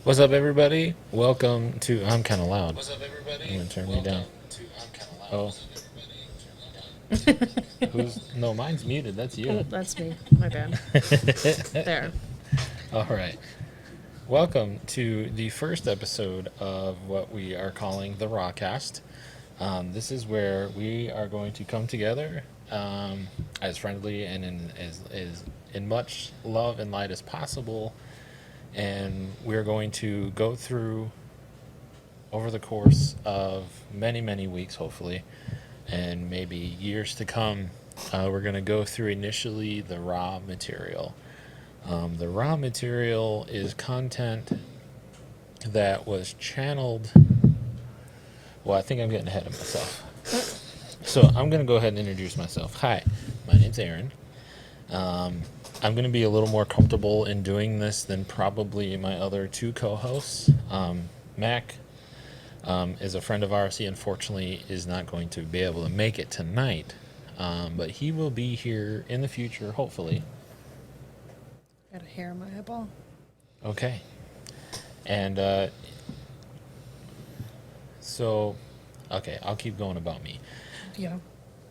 What's up, everybody? Welcome to. I'm kind of loud. What's up, I'm everybody? gonna turn me down. Welcome to I'm Kind of Loud. Oh, What's up, everybody? Turn me down. who's? No, mine's muted. That's you. Oh, that's me. My bad. There. All right. Welcome to the first episode of what we are calling the Rawcast. This is where we are going to come together as friendly and as in much love and light as possible, and we're going to go through over the course of many, many weeks, hopefully, and maybe years to come. We're going to go through initially the raw material. The raw material is content that was channeled. Well, I think I'm getting ahead of myself. So I'm going to go ahead and introduce myself. Hi, my name's Aaron. I'm going to be a little more comfortable in doing this than probably my other two co-hosts. Mac is a friend of ours. He unfortunately is not going to be able to make it tonight, but he will be here in the future, hopefully. Got a hair in my eyeball. Okay. And so, okay, I'll keep going about me. Yeah.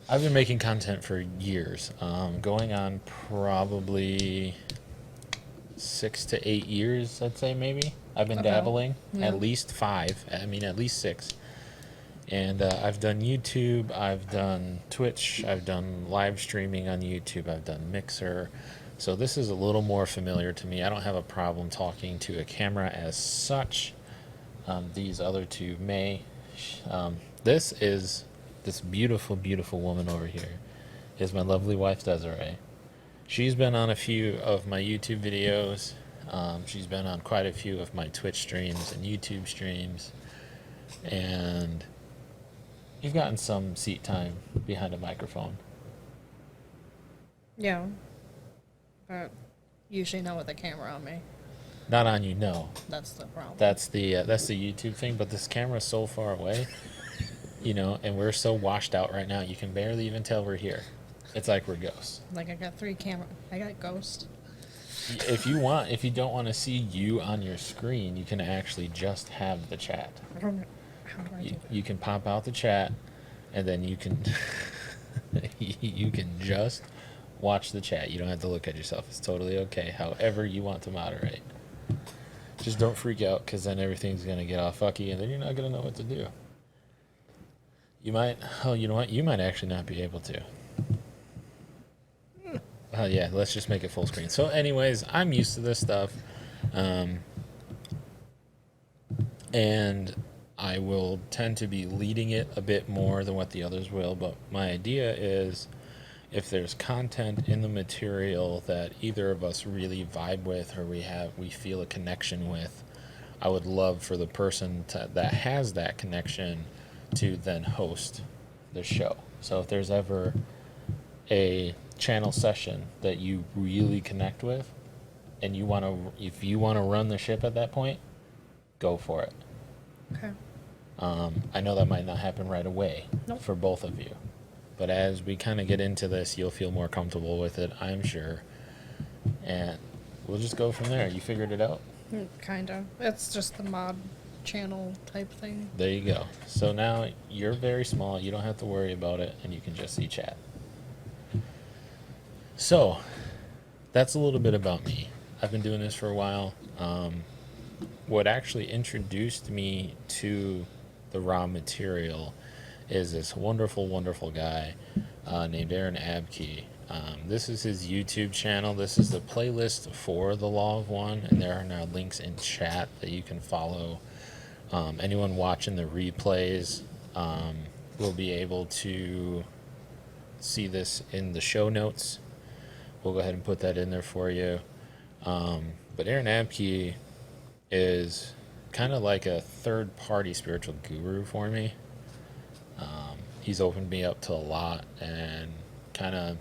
I've been making content for years, going on probably 6 to 8 years, I'd say maybe. I've been Okay. dabbling, Yeah. at least 5. I mean, at least 6. And I've done YouTube, I've done Twitch, I've done live streaming on YouTube, I've done Mixer. So this is a little more familiar to me. I don't have a problem talking to a camera as such. These other two may. This is this beautiful, beautiful woman over here is my lovely wife, Desiree. She's been on a few of my YouTube videos. She's been on quite a few of my Twitch streams and YouTube streams. And you've gotten some seat time behind a microphone. Yeah. But usually not with a camera on me. Not on you, no. That's the problem. That's the YouTube thing. But this camera's so far away, and we're so washed out right now. You can barely even tell we're here. It's like we're ghosts. Like I got 3 camera. I got Ghost. If you don't want to see you on your screen, you can actually just have the chat. I don't know. How do I do that? You can pop out the chat, and then you can you can just watch the chat. You don't have to look at yourself. It's totally okay. However you want to moderate. Just don't freak out, because then everything's gonna get all fucky, and then you're not gonna know what to do. You might. Oh, you know what? You might actually not be able to. Yeah, let's just make it full screen. So, anyways, I'm used to this stuff, and I will tend to be leading it a bit more than what the others will. But my idea is, if there's content in the material that either of us really vibe with, or we feel a connection with, I would love for the person that has that connection to then host the show. So if there's ever a channel session that you really connect with, and if you want to run the ship at that point, go for it. Okay. I know that might not happen right away. Nope. For both of you, but as we kind of get into this, you'll feel more comfortable with it, I'm sure, and we'll just go from there. You figured it out? Kinda. It's just the mod channel type thing. There you go. So now you're very small, you don't have to worry about it, and you can just see chat. So that's a little bit about me. I've been doing this for a while. What actually introduced me to the raw material is this wonderful, wonderful guy named Aron Abke. This is his YouTube channel. This is the playlist for The Law of One, and there are now links in chat that you can follow. Anyone watching the replays will be able to see this in the show notes. We'll go ahead and put that in there for you. But Aron Abke is kind of like a third-party spiritual guru for me. He's opened me up to a lot, and kind of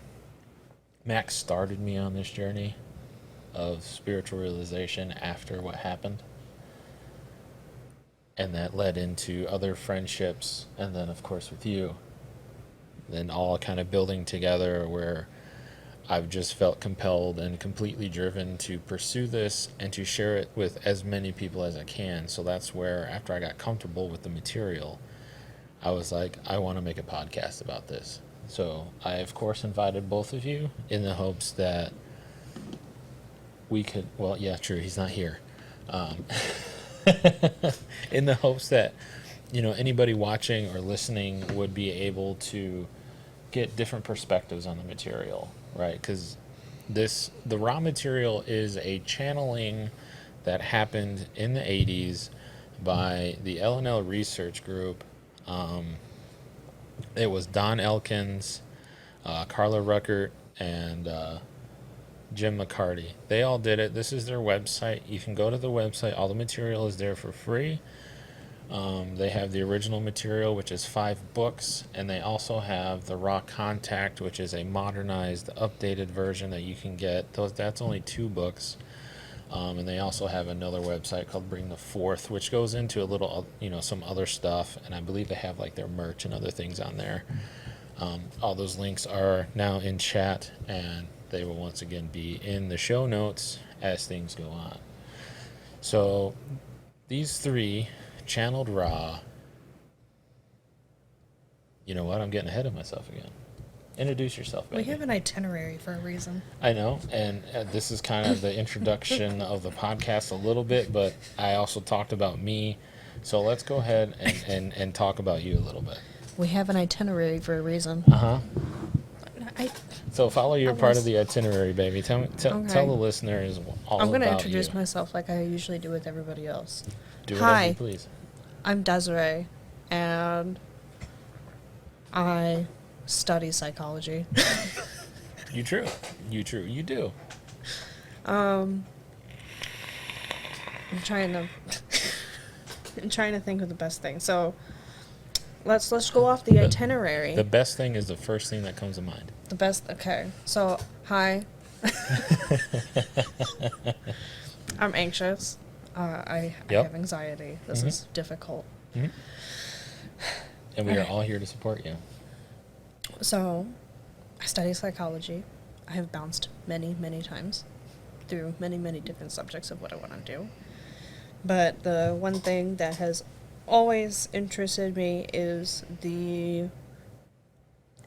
Max started me on this journey of spiritual realization after what happened, and that led into other friendships, and then of course with you, then all kind of building together, where I've just felt compelled and completely driven to pursue this and to share it with as many people as I can. So that's where, after I got comfortable with the material, I was like, I want to make a podcast about this. So I, of course, invited both of you in the hopes that we could, well, yeah, true, he's not here. Um, in the hopes that, anybody watching or listening would be able to get different perspectives on the material, right? Because the raw material is a channeling that happened in the 80s by the L&L Research Group. It was Don Elkins, Carla Ruckert, and Jim McCarty. They all did it. This is their website. You can go to the website. All the material is there for free. They have the original material, which is 5 books, and they also have the Raw Contact, which is a modernized, updated version that you can get. That's only 2 books. And they also have another website called Bring the Forth, which goes into a little, some other stuff. And I believe they have like their merch and other things on there. All those links are now in chat, and they will once again be in the show notes as things go on. So these 3 channeled raw. You know what? I'm getting ahead of myself again. Introduce yourself, baby. We have an itinerary for a reason. I know, and this is kind of the introduction of the podcast a little bit, but I also talked about me. So let's go ahead and talk about you a little bit. We have an itinerary for a reason. Uh-huh. So follow your part of the itinerary, baby. Tell the listeners all about you. I'm going to introduce myself like I usually do with everybody else. Do whatever Hi, you please. I'm Desiree, and I study psychology. You do. I'm trying to think of the best thing. So let's go off the itinerary. The best thing is the first thing that comes to mind. The best. Okay. So hi. I'm anxious. I have anxiety. This is difficult. Mm-hmm. And we are all here to support you. So, I study psychology. I have bounced many, many times through many, many different subjects of what I want to do. But the one thing that has always interested me is the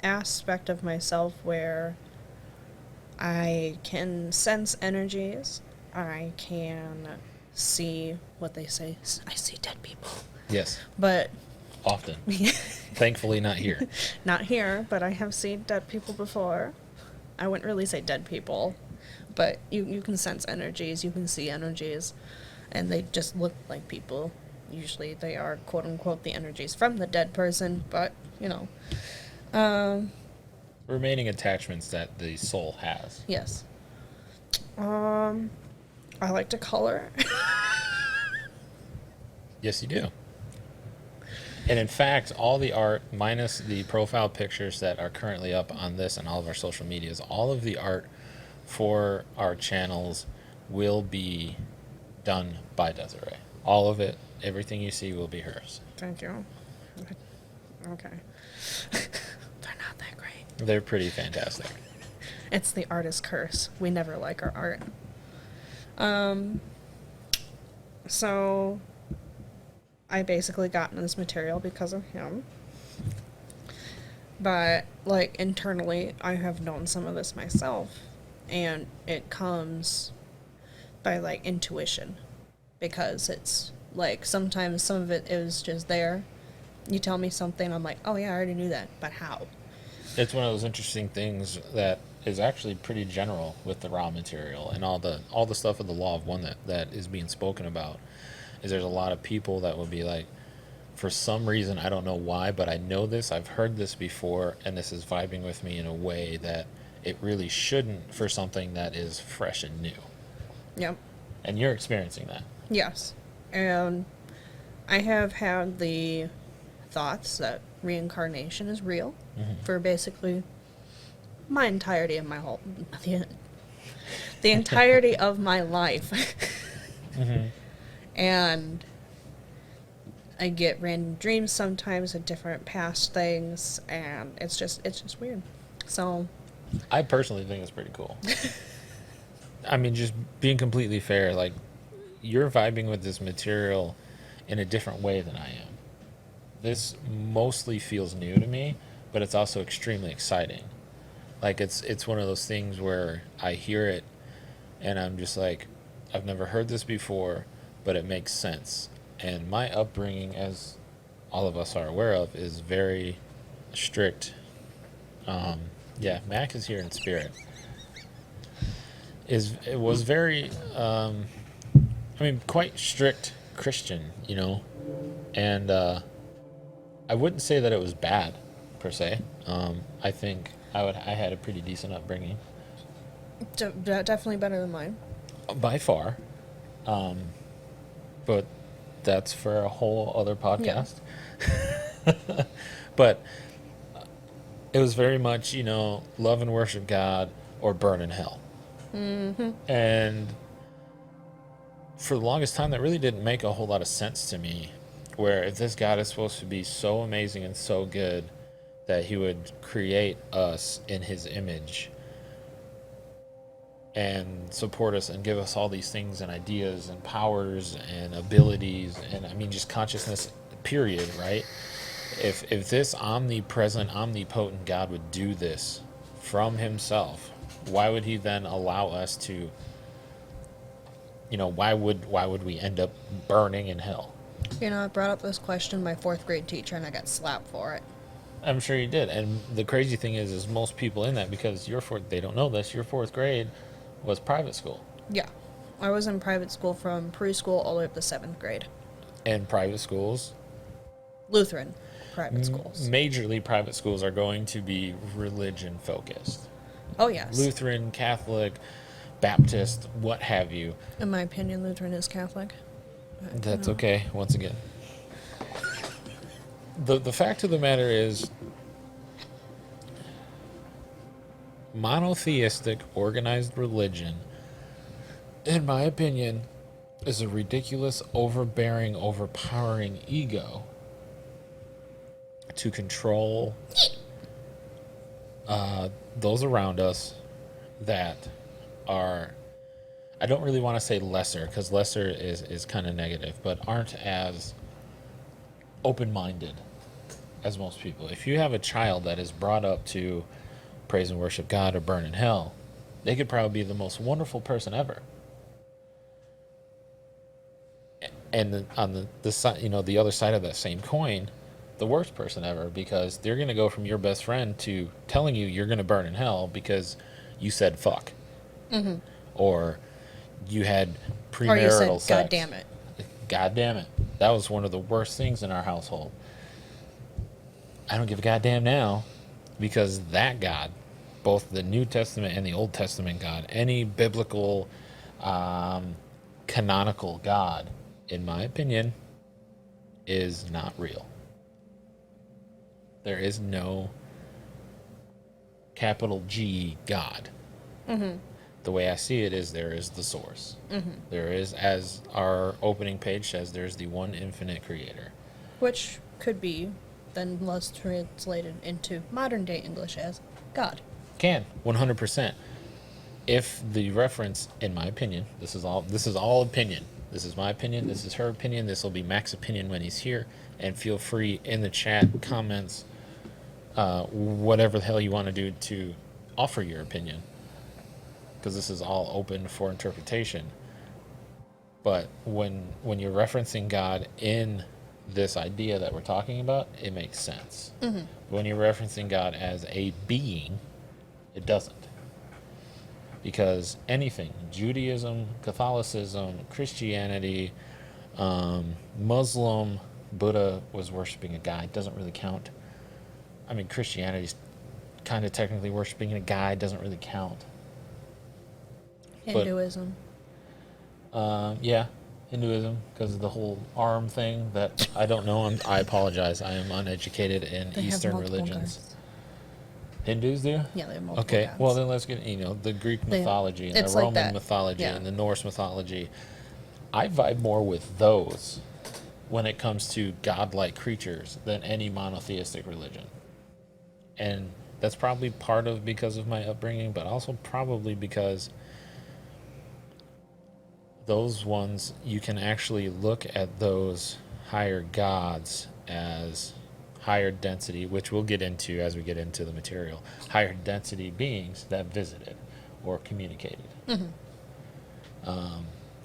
aspect of myself where I can sense energies. I can see what they say. I see dead people. Yes. But often. Thankfully not here. Not here, but I have seen dead people before. I wouldn't really say dead people, but you can sense energies, you can see energies, and they just look like people. Usually they are, quote-unquote, the energies from the dead person, but, remaining attachments that the soul has. Yes. I like to color. Yes, you do. And in fact, all the art, minus the profile pictures that are currently up on this and all of our social medias, all of the art for our channels will be done by Desiree. All of it, everything you see will be hers. Thank you. Okay. They're not that great. They're pretty fantastic. It's the artist's curse. We never like our art. So I basically got into this material because of him. But, internally, I have known some of this myself. And it comes by, intuition. Because it's, sometimes some of it is just there. You tell me something, I'm like, oh yeah, I already knew that. But how? It's one of those interesting things that is actually pretty general with the raw material and all the stuff of the law of one that is being spoken about. Is there's a lot of people that will be like, for some reason, I don't know why, but I know this, I've heard this before, and this is vibing with me in a way that it really shouldn't for something that is fresh and new. Yep. And you're experiencing that. Yes. And I have had the thoughts that reincarnation is real for basically my entirety of my whole... the entirety of my life. And I get random dreams sometimes of different past things, and it's just weird. So I personally think it's pretty cool. I mean, just being completely fair, like, you're vibing with this material in a different way than I am. This mostly feels new to me, but it's also extremely exciting. Like, it's one of those things where I hear it and I'm just like, I've never heard this before, but it makes sense. And my upbringing, as all of us are aware of, is very strict. Yeah, Mac is here in spirit. It was very, I mean, quite strict Christian, you know, and I wouldn't say that it was bad per se. I think I had a pretty decent upbringing Definitely better than mine. by far, but that's for a whole other podcast. But it was very much, you know, love and worship God or burn in hell. And for the longest time, that really didn't make a whole lot of sense to me. Where if this God is supposed to be so amazing and so good that he would create us in his image and support us and give us all these things and ideas and powers and abilities and I mean just consciousness period, right? If this omnipresent, omnipotent God would do this from himself, why would he then allow us to, you know, why would we end up burning in hell? You know, I brought up this question to my fourth grade teacher, and I got slapped for it. I'm sure you did. And the crazy thing is most people in that, because they don't know this, your fourth grade was private school. Yeah, I was in private school from preschool all the way up to seventh grade. And private schools, Lutheran private schools. majorly private schools, are going to be religion focused. Oh yes. Lutheran, Catholic, Baptist, what have you. In my opinion, Lutheran is Catholic. That's okay, once again. The fact of the matter is, monotheistic organized religion, in my opinion, is a ridiculous, overbearing, overpowering ego to control those around us that are, I don't really want to say lesser, because lesser is kind of negative, but aren't as open-minded as most people. If you have a child that is brought up to praise and worship God or burn in hell, they could probably be the most wonderful person ever. And on the side, you know, the other side of that same coin, the worst person ever, because they're going to go from your best friend to telling you you're going to burn in hell because you said fuck. Mm-hmm. Or you had premarital Or you said, sex. God damn it. God damn it. That was one of the worst things in our household. I don't give a goddamn now, because that God, both the New Testament and the Old Testament God, any biblical, canonical God, in my opinion, is not real. There is no capital G God. Mm-hmm. The way I see it is there is the source. Mm-hmm. There is, as our opening page says, there's the one infinite creator. Which could be then less translated into modern day English as God. Can 100%. If the reference, in my opinion, this is all opinion. This is my opinion. This is her opinion. This will be Mac's opinion when he's here. And feel free in the chat, comments, whatever the hell you want to do to offer your opinion, because this is all open for interpretation. But when you're referencing God in this idea that we're talking about, it makes sense. Mm-hmm. When you're referencing God as a being, it doesn't. Because anything, Judaism, Catholicism, Christianity, Muslim, Buddha was worshiping a guy, doesn't really count. I mean, Christianity's kind of technically worshiping a guy, doesn't really count. Hinduism. Yeah, Hinduism, because of the whole arm thing that I don't know. I apologize. I am uneducated in They have Eastern multiple religions. gods. Hindus do? Yeah, they have multiple Okay, gods. well then let's get, the Greek mythology and it's the like Roman that. mythology Yeah. and the Norse mythology. I vibe more with those when it comes to godlike creatures than any monotheistic religion. And That's probably part of because of my upbringing, but also probably because those ones, you can actually look at those higher gods as higher density, which we'll get into as we get into the material, higher density beings that visited or communicated.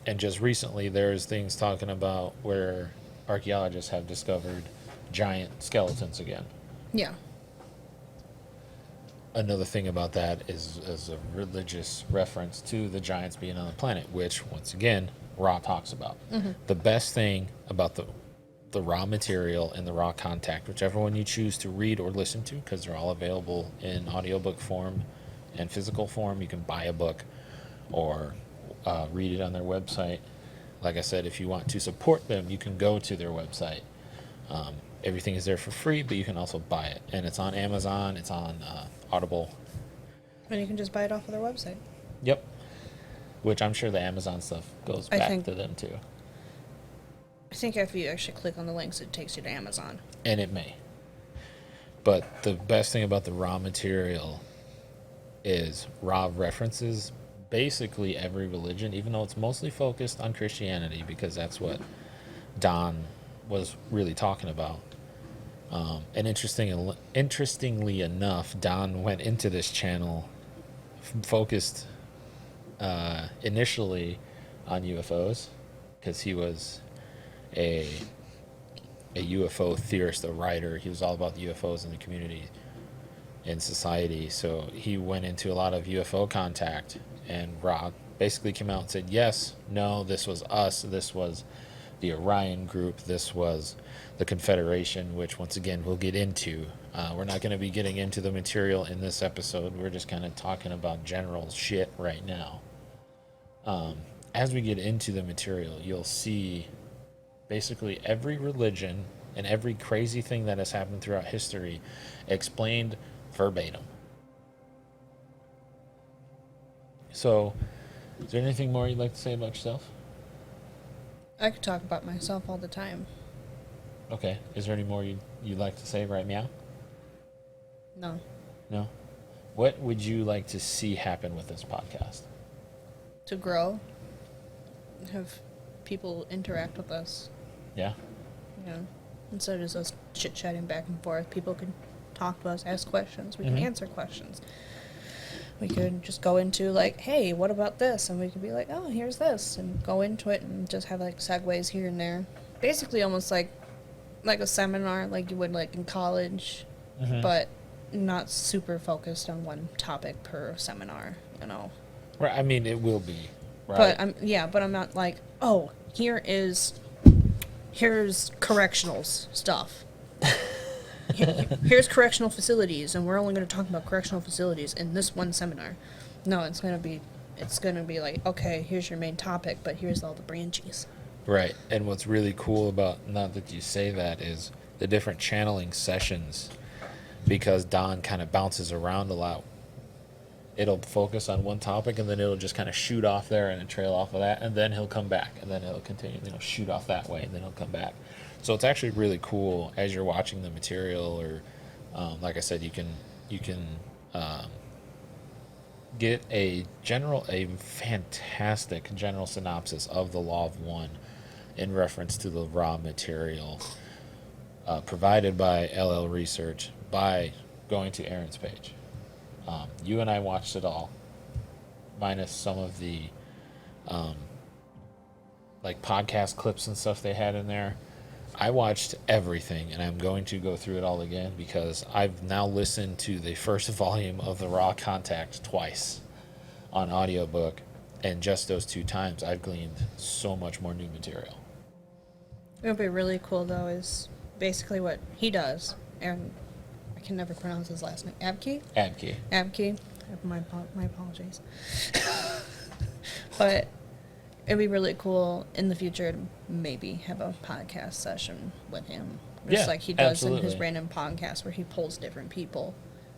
And just recently, there's things talking about where archaeologists have discovered giant skeletons again. Yeah. Another thing about that is a religious reference to the giants being on the planet, which, once again, Ra talks about. The best thing about the raw material and the raw contact, whichever one you choose to read or listen to, because they're all available in audiobook form and physical form. You can buy a book or read it on their website. Like I said, if you want to support them, you can go to their website. Everything is there for free, but you can also buy it. And it's on Amazon, it's on Audible. And you can just buy it off of their website. Yep. Which I'm sure the Amazon stuff goes I back think- to them too. I think if you actually click on the links, it takes you to Amazon. And it may. But the best thing about the raw material is Ra references basically every religion, even though it's mostly focused on Christianity, because that's what Don was really talking about. And interestingly enough, Don went into this channel focused initially on UFOs, because he was a UFO theorist, a writer. He was all about the UFOs in the community and society. So he went into a lot of UFO contact, and Rob basically came out and said, yes, no, this was us, this was the Orion group, this was the Confederation, which once again we'll get into. We're not going to be getting into the material in this episode. We're just kind of talking about general shit right now. As we get into the material, you'll see basically every religion and every crazy thing that has happened throughout history explained verbatim. So, is there anything more you'd like to say about yourself? I could talk about myself all the time. Okay. Is there any more you'd like to say right now? No. No? What would you like to see happen with this podcast? To grow, have people interact with us. Yeah? You know, instead of just us chit-chatting back and forth, people can talk to us, ask questions. We can answer questions. We could just go into, like, hey, what about this? And we could be like, oh, here's this. And go into it and just have, like, segues here and there. Basically almost like a seminar, like you would, like, in college. But not super focused on one topic per seminar, you know. Right. I mean, it will be. Right? But I'm not like, oh, here's correctional stuff. Here's correctional facilities, and we're only going to talk about correctional facilities in this one seminar. No, it's going to be like, okay, here's your main topic, but here's all the branches. Right. And what's really cool about, not that you say that, is the different channeling sessions, because Don kind of bounces around a lot. It'll focus on one topic, and then it'll just kind of shoot off there and then trail off of that, and then he'll come back, and then he'll continue, shoot off that way, and then he'll come back. So it's actually really cool as you're watching the material, or like I said, you can get a fantastic general synopsis of the Law of One in reference to the raw material provided by LL Research by going to Aron's page. You and I watched it all, minus some of the like podcast clips and stuff they had in there. I watched everything, and I'm going to go through it all again because I've now listened to the first volume of the Raw Contact twice on audiobook, and just those 2 times I've gleaned so much more new material. What would be really cool, though, is basically what he does. Aaron, I can never pronounce his last name. Abkey. My apologies. But it'd be really cool in the future to maybe have a podcast session with him. Just like he does in his random podcast where he pulls different people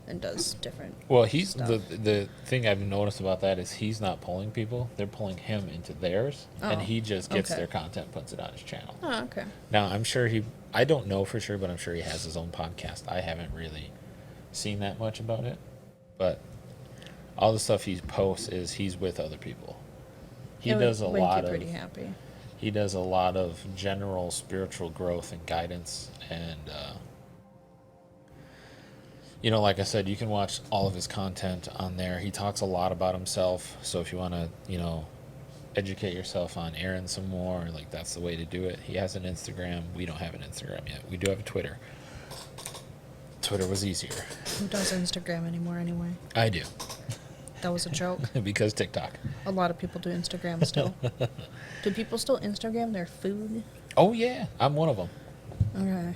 and does different he's stuff. the thing I've noticed about that is he's not pulling people. They're pulling him into theirs, and he just gets their content, puts it on his channel. Oh, okay. Now, I'm sure I don't know for sure, but I'm sure he has his own podcast. I haven't really seen that much about it, but all the stuff he posts is he's with other people. He It does a would lot make you of pretty happy. he does a lot of general spiritual growth and guidance, and you know, like I said, you can watch all of his content on there. He talks a lot about himself, so if you want to, you know, educate yourself on Aron some more, like that's the way to do it. He has an Instagram. We don't have an Instagram yet. We do have a Twitter. Twitter was easier. Who does Instagram anymore anyway? I do. That was a joke. Because TikTok. A lot of people do Instagram still. Do people still Instagram their food? Oh yeah, I'm one of them. Okay.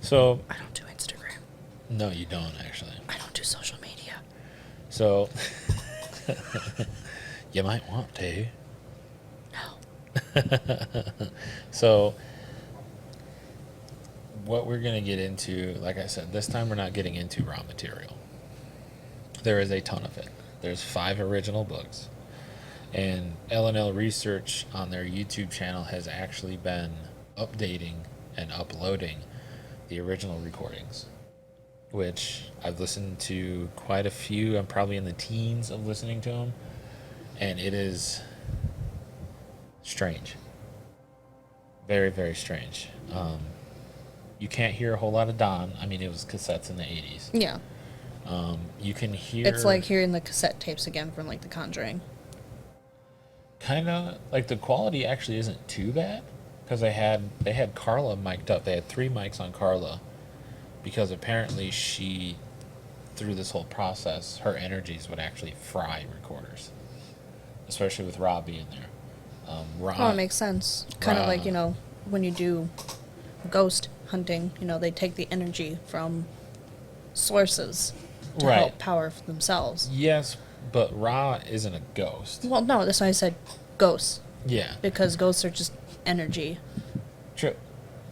So I don't do Instagram. no, you don't actually. I don't do social media. So you might want to. No. So what we're going to get into, like I said, this time we're not getting into raw material. There is a ton of it. There's 5 original books. And L&L Research on their YouTube channel has actually been updating and uploading the original recordings, which I've listened to quite a few. I'm probably in the teens of listening to them. And it is strange. Very, very strange. You can't hear a whole lot of Don. I mean, it was cassettes in the 80s. Yeah. You can hear... It's like hearing the cassette tapes again from like The Conjuring. Kind of, like the quality actually isn't too bad. Because they had Carla mic'd up. They had 3 mics on Carla. Because apparently she, through this whole process, her energies would actually fry recorders. Especially with Rob being there. Oh, it makes sense. Kind of like, you know, when you do ghost hunting, you know, they take the energy from sources to Right. help power for themselves. Yes, but Ra isn't a ghost. Well, no, that's why I said ghosts. Yeah. Because ghosts are just energy. True.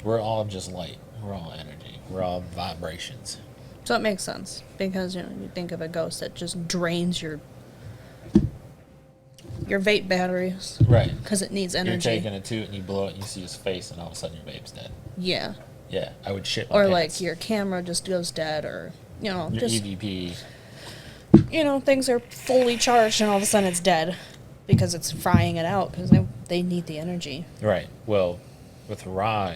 We're all just light. We're all energy. We're all vibrations. So it makes sense. Because, you know, you think of a ghost that just drains your vape batteries. Right. Because it needs energy. You're taking a toot and you blow it and you see his face and all of a sudden your vape's dead. Yeah. Yeah, I would shit my Or pants. like your camera just goes dead, or, you know, Your just, EVP. you know, things are fully charged and all of a sudden it's dead because it's frying it out because they need the energy. Right. Well, with Ra,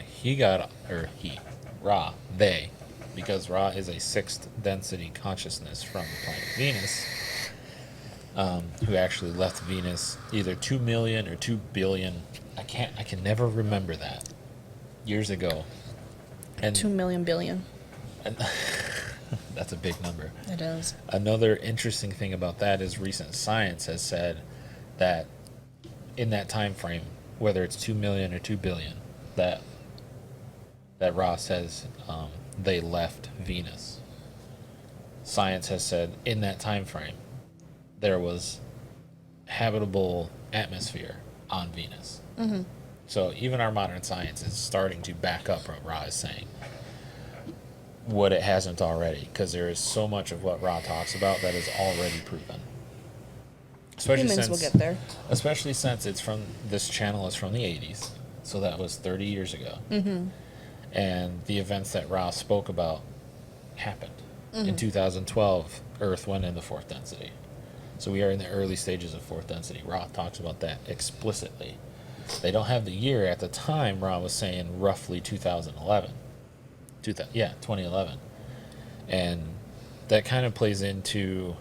because Ra is a 6th density consciousness from the planet Venus, who actually left Venus either 2 million or 2 billion. I can never remember that. Years ago. And 2 million billion. And that's a big number. It is. Another interesting thing about that is recent science has said that in that time frame, whether it's 2 million or 2 billion, that Ra says they left Venus. Science has said in that time frame there was habitable atmosphere on Venus. Mm-hmm. So even our modern science is starting to back up what Ra is saying. What it hasn't already, because there is so much of what Ra talks about that is already proven. Humans will get there. Especially since this channel is from the 80s, so that was 30 years ago. Mm-hmm. And the events that Ra spoke about happened. Mm-hmm. In 2012, Earth went into 4th density. So we are in the early stages of 4th density. Ra talks about that explicitly. They don't have the year. At the time, Ra was saying roughly 2011. 2011. And that kind of plays into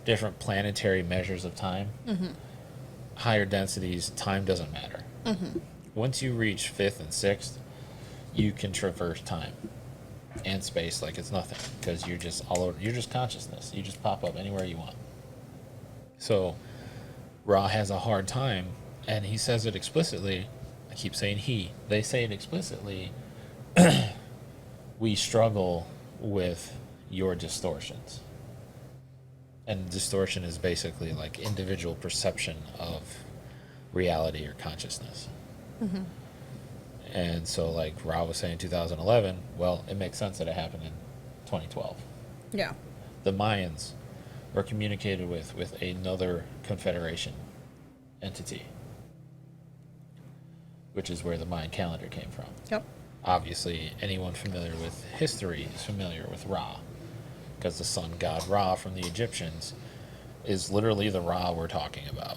different planetary measures of time. Mm-hmm. Higher densities, time doesn't matter. Mm-hmm. Once you reach 5th and 6th, you can traverse time and space like it's nothing, because you're just all over. You're just consciousness. You just pop up anywhere you want. So Ra has a hard time, and he says it explicitly. I keep saying he. They say it explicitly. We struggle with your distortions. And distortion is basically like individual perception of reality or consciousness. Mm-hmm. And so, like Ra was saying, 2011, well, it makes sense that it happened in 2012. Yeah. The Mayans were communicated with another confederation entity, which is where the Mayan calendar came from. Yep. Obviously, anyone familiar with history is familiar with Ra. because the sun god Ra from the Egyptians is literally the Ra we're talking about.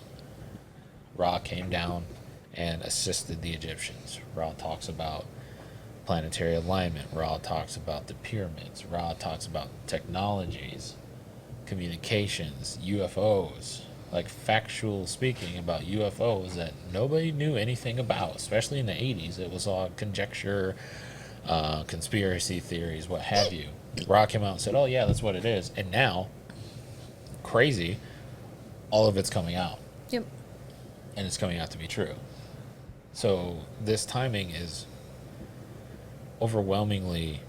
Ra came down and assisted the Egyptians. Ra talks about planetary alignment. Ra talks about the pyramids. Ra talks about technologies, communications, UFOs, like factual speaking about UFOs that nobody knew anything about, especially in the 80s. It was all conjecture, conspiracy theories, what have you. Ra came out and said, oh yeah, that's what it is. And now, crazy, all of it's coming out. Yep. And it's coming out to be true. So this timing is overwhelmingly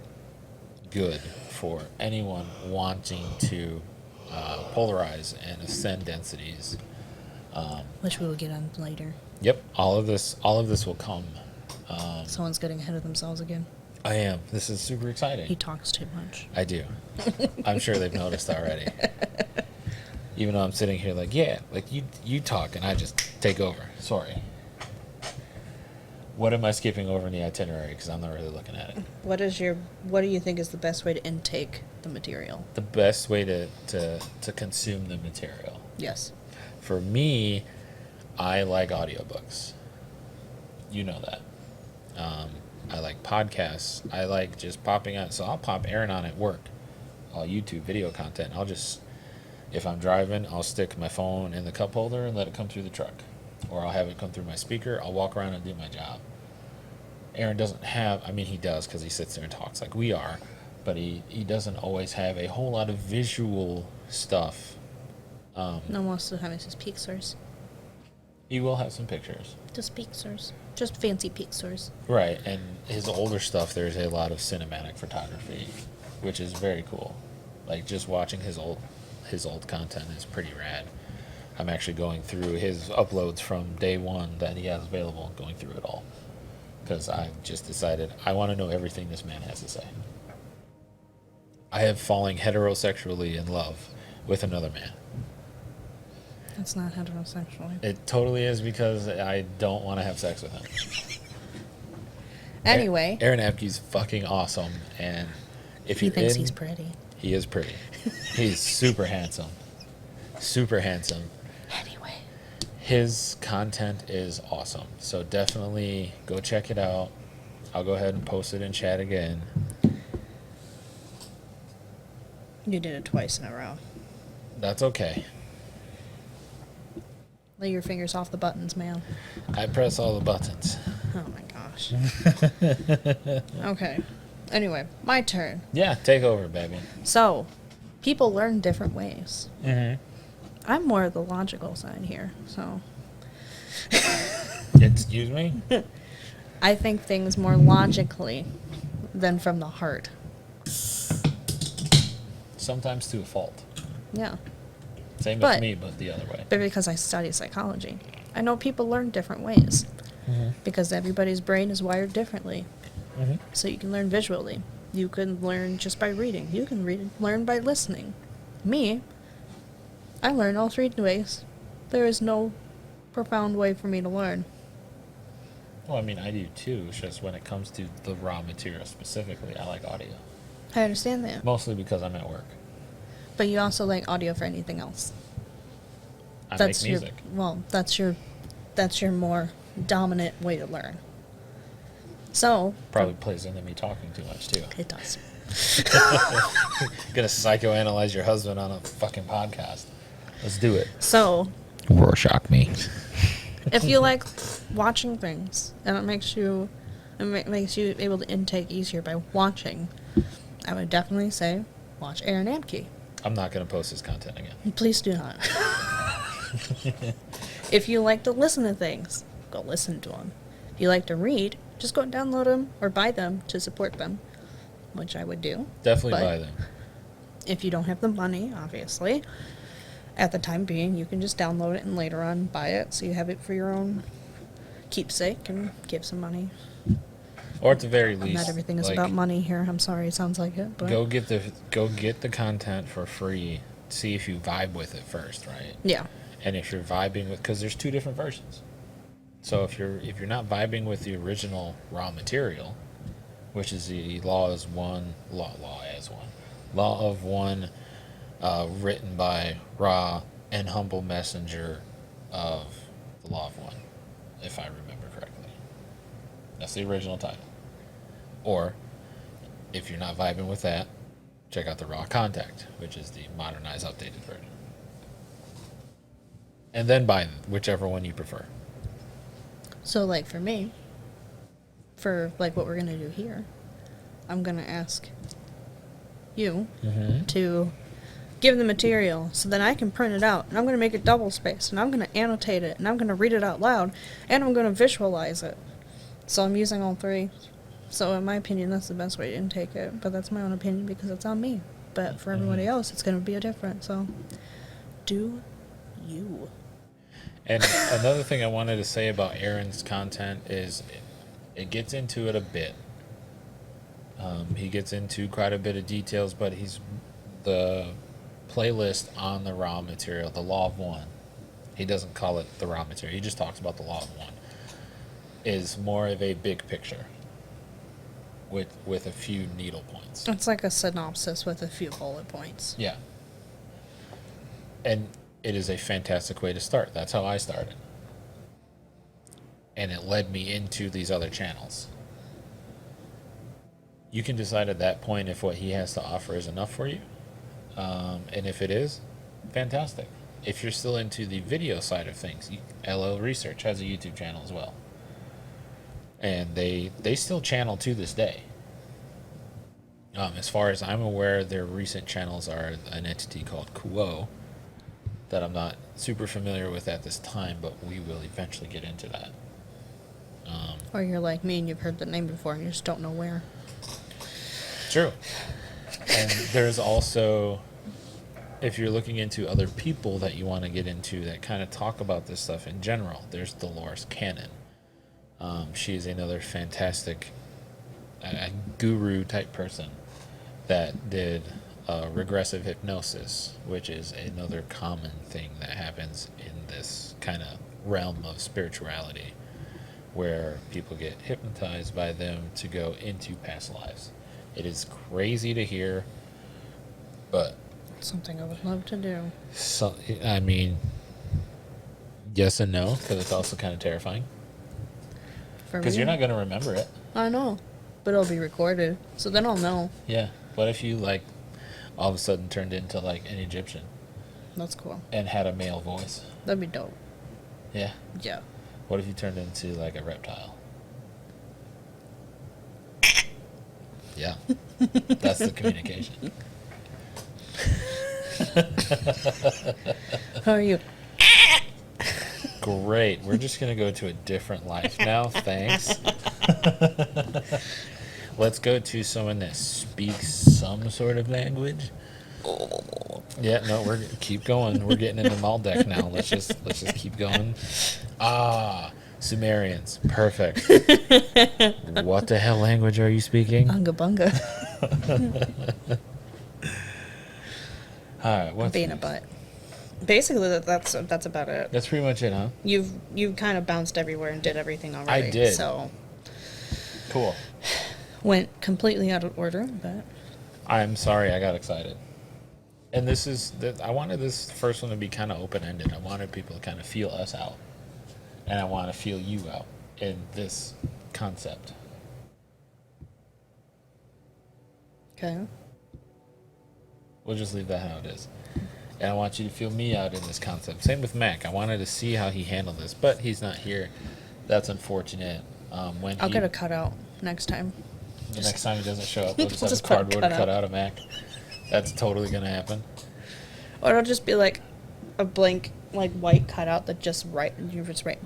good for anyone wanting to polarize and ascend densities. Which we will get on later. Yep, all of this will come. Someone's getting ahead of themselves again. I am. This is super exciting. He talks too much. I do. I'm sure they've noticed already. Even though I'm sitting here like, yeah, like you talk and I just take over. Sorry. What am I skipping over in the itinerary? Because I'm not really looking at it. What do you think is the best way to intake the material? The best way to consume the material. Yes. For me, I like audiobooks. You know that. I like podcasts. I like just popping on. So I'll pop Aron on at work. I'll YouTube video content. If I'm driving, I'll stick my phone in the cup holder and let it come through the truck. Or I'll have it come through my speaker. I'll walk around and do my job. Aron doesn't have, he does because he sits there and talks like we are, but he doesn't always have a whole lot of visual stuff. No, most of the time it's just pictures. He will have some pictures. Just pictures. Just fancy pictures. Right, and his older stuff, there's a lot of cinematic photography, which is very cool. Like, just watching his old content is pretty rad. I'm actually going through his uploads from day one that he has available, going through it all. Because I just decided I want to know everything this man has to say. I have fallen heterosexually in love with another man. That's not heterosexual. It totally is, because I don't want to have sex with him. Anyway. Aron Apke's fucking awesome, and if He you're thinks in, he's pretty. he is pretty. He's super handsome. Super handsome. Anyway. His content is awesome. So definitely go check it out. I'll go ahead and post it in chat again. You did it twice in a row. That's okay. Lay your fingers off the buttons, man. I press all the buttons. Oh my gosh. Okay. Anyway, my turn. Yeah, take over, baby. So, people learn different ways. Mm-hmm. I'm more of the logical side here, so. Excuse me? I think things more logically than from the heart. Sometimes to a fault. Yeah. Same But- with me, but the other way. But because I study psychology, I know people learn different ways. Mm-hmm. Because everybody's brain is wired differently. Mm-hmm. So you can learn visually. You can learn just by reading. You can learn by listening. Me, I learn all three ways. There is no profound way for me to learn. Well, I do too. It's just when it comes to the raw material specifically, I like audio. I understand that. Mostly because I'm at work. But you also like audio for anything else. I make music. That's your more dominant way to learn. So Probably plays into me talking too much too. it does. Gonna psychoanalyze your husband on a fucking podcast. Let's do it. So Rorschach me. if you like watching things and it makes you able to intake easier by watching, I would definitely say watch Aron Amke. I'm not gonna post his content again. Please do not. If you like to listen to things, go listen to them. If you like to read, just go download them or buy them to support them, which I would do. Definitely But buy them. if you don't have the money, obviously, at the time being, you can just download it and later on buy it so you have it for your own keepsake and give some money. Or at the very least, Not everything is like, about money here. I'm sorry, it sounds like it, but go get the content for free. See if you vibe with it first, right? yeah. And if you're vibing with, because there's two different versions. So if you're not vibing with the original raw material, which is the law as one, Law of One, written by Ra and humble messenger of the Law of One, if I remember correctly. That's the original title. Or, if you're not vibing with that, check out the Raw Contact, which is the modernized, updated version. And then buy whichever one you prefer. So, like, for me, for, like, what we're going to do here, I'm going to ask you to give the material so that I can print it out, and I'm going to make it double spaced, and I'm going to annotate it, and I'm going to read it out loud, and I'm going to visualize it. So I'm using all three. So in my opinion, that's the best way to intake it, but that's my own opinion because it's on me. But for everybody else, it's going to be a different. So do you. And another thing I wanted to say about Aron's content is it gets into it a bit. He gets into quite a bit of details, but he's the playlist on the raw material, the Law of One. He doesn't call it the raw material. He just talks about the Law of One. Is more of a big picture with a few needle points. It's like a synopsis with a few bullet points. Yeah. And it is a fantastic way to start. That's how I started. And it led me into these other channels. You can decide at that point if what he has to offer is enough for you. And if it is, fantastic. If you're still into the video side of things, LL Research has a YouTube channel as well. And they still channel to this day. As far as I'm aware, their recent channels are an entity called Kuo that I'm not super familiar with at this time, but we will eventually get into that. Or you're like me and you've heard the name before and you just don't know where. True. And there's also, if you're looking into other people that you want to get into that kind of talk about this stuff in general, there's Dolores Cannon. She is another fantastic guru type person that did regressive hypnosis, which is another common thing that happens in this kind of realm of spirituality, where people get hypnotized by them to go into past lives. It is crazy to hear, but Something I would love to do. so, I mean, yes and no, because it's also kind of terrifying. For Because me, you're not going to remember it. I know, but it'll be recorded, so then I'll know. Yeah. What if you, like, all of a sudden turned into, like, an Egyptian That's cool. and had a male voice? That'd be dope. Yeah. Yeah. What if you turned into, like, a reptile? Yeah. That's the communication. How are you? Great. We're just going to go to a different life now. Thanks. Let's go to someone that speaks some sort of language. Yeah, no, we're keep going. We're getting into Maldeck now. Let's just keep going. Sumerians. Perfect. What the hell language are you speaking? Unga bunga. All right, what's Being a butt. Basically, that's about it. That's pretty much it, huh? You've kind of bounced everywhere and did everything already. I did. So Cool. went completely out of order, but I'm sorry, I got excited. And I wanted this first one to be kind of open-ended. I wanted people to kind of feel us out. And I want to feel you out in this concept. okay. We'll just leave that how it is. And I want you to feel me out in this concept. Same with Mac. I wanted to see how he handled this, but he's not here. That's unfortunate. I'll get a cutout next time. The next time he doesn't show up, we'll just have Just a put a cardboard cutout. cutout of Mac. That's totally going to happen. Or it'll just be like a blank, like white cutout that you just write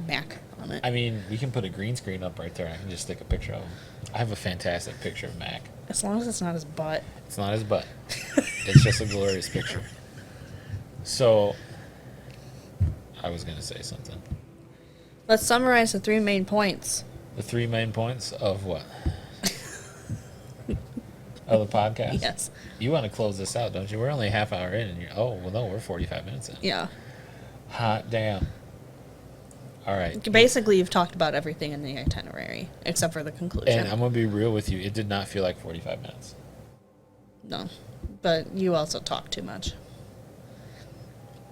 Mac on it. I mean, we can put a green screen up right there. I can just stick a picture of him. I have a fantastic picture of Mac. As long as it's not his butt. It's not his butt. It's just a glorious picture. So, I was going to say something. Let's summarize the 3 main points. The 3 main points of what? Of the podcast? Yes. You want to close this out, don't you? We're only a half hour in, and we're 45 minutes in. Yeah. Hot damn. All right. Basically, you've talked about everything in the itinerary, except for the conclusion. And I'm going to be real with you. It did not feel like 45 minutes. No. But you also talk too much.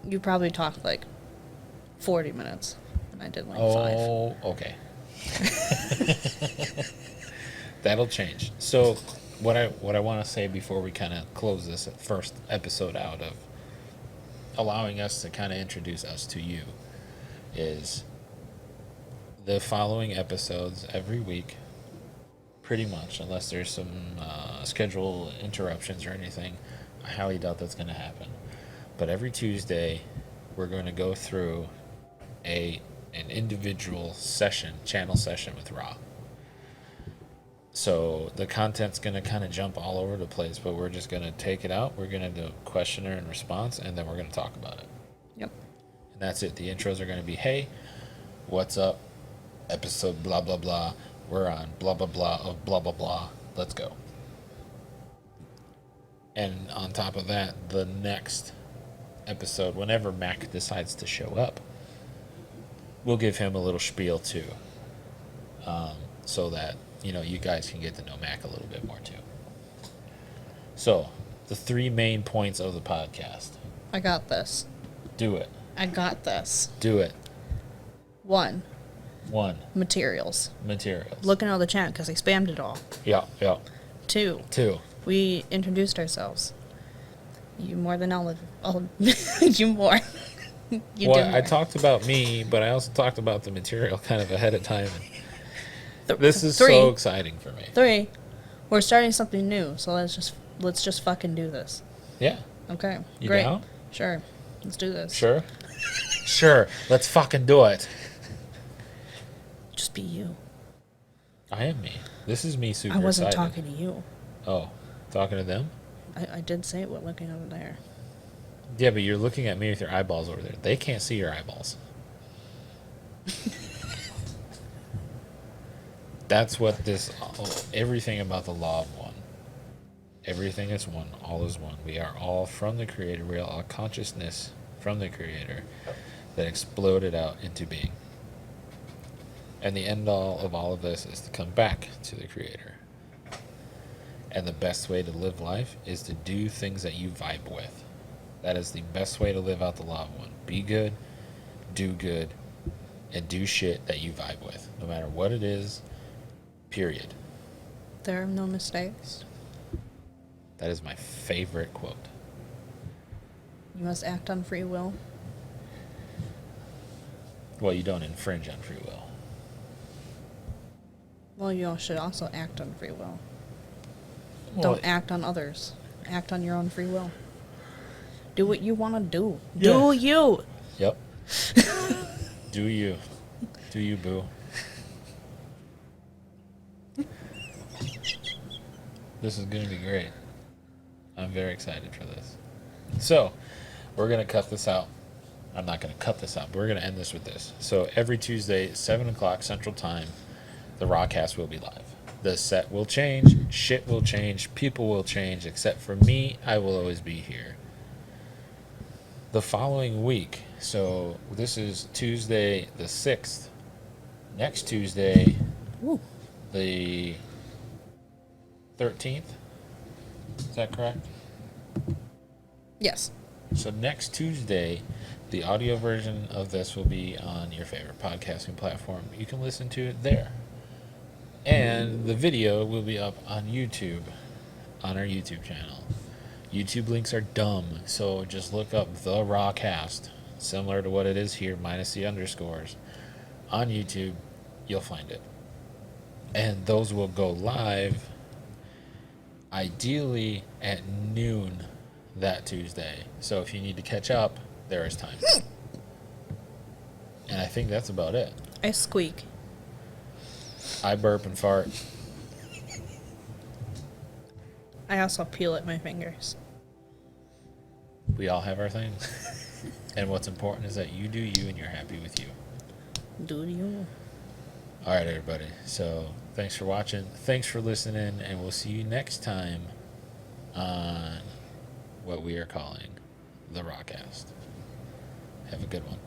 You probably talked like 40 minutes, and I did like 5. Oh, okay. That'll change. So, what I want to say before we kind of close this first episode out of allowing us to kind of introduce us to you is the following episodes every week, pretty much, unless there's some schedule interruptions or anything. I highly doubt that's going to happen. But every Tuesday, we're going to go through an individual channel session with Ra. So the content's going to kind of jump all over the place, but we're just going to take it out. We're going to do questioner and response, and then we're going to talk about it. Yep. And that's it. The intros are going to be, hey, what's up? Episode blah, blah, blah. We're on blah, blah, blah of blah, blah, blah. Let's go. And on top of that, the next episode, whenever Mac decides to show up, we'll give him a little spiel too. So that, you guys can get to know Mac a little bit more too. So, the 3 main points of the podcast. I got this. Do it. I got this. Do it. 1. 1. Materials. Materials. Looking at the chat because they spammed it all. Yeah. 2. 2. We introduced ourselves. You more than all you more. You did more. I talked about me, but I also talked about the material kind of ahead of time. This is 3. so exciting for me. 3. We're starting something new, so let's just fucking do this. Yeah. Okay. You Great. down? Sure. Let's do this. Sure. Sure. Let's fucking do it. Just be you. I am me. This is me super I wasn't excited. talking to you. Oh, talking to them? I did say what looking over there. Yeah, but you're looking at me with your eyeballs over there. They can't see your eyeballs. That's what everything about the law of one. Everything is one, all is one. We are all from the Creator. We are all consciousness from the Creator that exploded out into being. And the end all of all of this is to come back to the Creator. And the best way to live life is to do things that you vibe with. That is the best way to live out the law of one. Be good, do good, and do shit that you vibe with. No matter what it is, period. There are no mistakes. That is my favorite quote. You must act on free will. Well, you don't infringe on free will. Well, you should also act on free will. Well, Don't act on others. Act on your own free will. Do what you want to do. Yeah. Do you. Yep. Do you. Do you, boo. This is going to be great. I'm very excited for this. So, we're going to cut this out. I'm not going to cut this out, but we're going to end this with this. So, every Tuesday, 7 o'clock Central Time, the Rawcast will be live. The set will change, shit will change, people will change, except for me, I will always be here. The following week, so this is Tuesday the 6th. Next Tuesday, Ooh. the 13th. Is that correct? Yes. So next Tuesday, the audio version of this will be on your favorite podcasting platform. You can listen to it there. And the video will be up on YouTube, on our YouTube channel. YouTube links are dumb, so just look up The Rawcast, similar to what it is here, minus the underscores. On YouTube, you'll find it. And those will go live, ideally at noon that Tuesday. So if you need to catch up, there is time. And I think that's about it. I squeak. I burp and fart. I also peel at my fingers. We all have our things. And what's important is that you do you and you're happy with you. Do you? All right, everybody. So thanks for watching. Thanks for listening. And we'll see you next time on what we are calling The Rawcast. Have a good one.